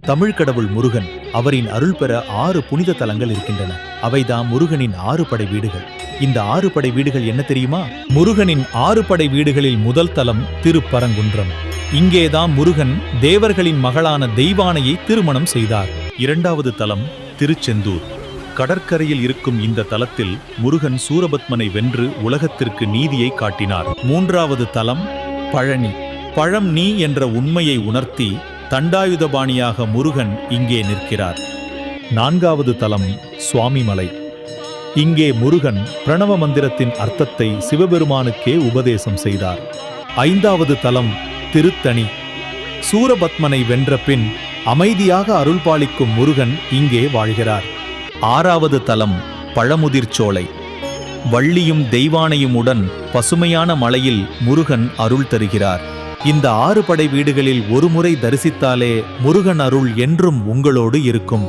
தமிழ் கடவுள் முருகன், அவரின் அருள் பெற 6 புனித தலங்கள் இருக்கின்றன. அவைதான் முருகனின் 6 படை வீடுகள். இந்த 6 படை வீடுகள் என்ன தெரியுமா? முருகனின் 6 படை வீடுகளில் முதல் தலம் திருப்பரங்குன்றம். இங்கேதான் முருகன் தேவர்களின் மகளான தெய்வானையை திருமணம் செய்தார். 2வது தலம் திருச்செந்தூர். கடற்கரையில் இருக்கும் இந்த தலத்தில் முருகன் சூரபத்மனை வென்று உலகத்திற்கு நீதியை காட்டினார். 3வது தலம் பழனி. பழம் நீ என்ற உண்மையை உணர்த்தி தண்டாயுதபாணியாக முருகன் இங்கே நிற்கிறார். 4வது தலம் சுவாமிமலை. இங்கே முருகன் பிரணவ மந்திரத்தின் அர்த்தத்தை சிவபெருமானுக்கே உபதேசம் செய்தார். 5வது தலம் திருத்தணி. சூரபத்மனை வென்ற பின் அமைதியாக அருள்பாலிக்கும் முருகன் இங்கே வாழ்கிறார். 6வது தலம் பழமுதிர்ச்சோலை. வள்ளியும் தெய்வானையும் உடன் பசுமையான மலையில் முருகன் அருள் தருகிறார். இந்த 6 படை வீடுகளில் ஒரு முறை தரிசித்தாலே முருகன் அருள் என்றும் உங்களோடு இருக்கும்.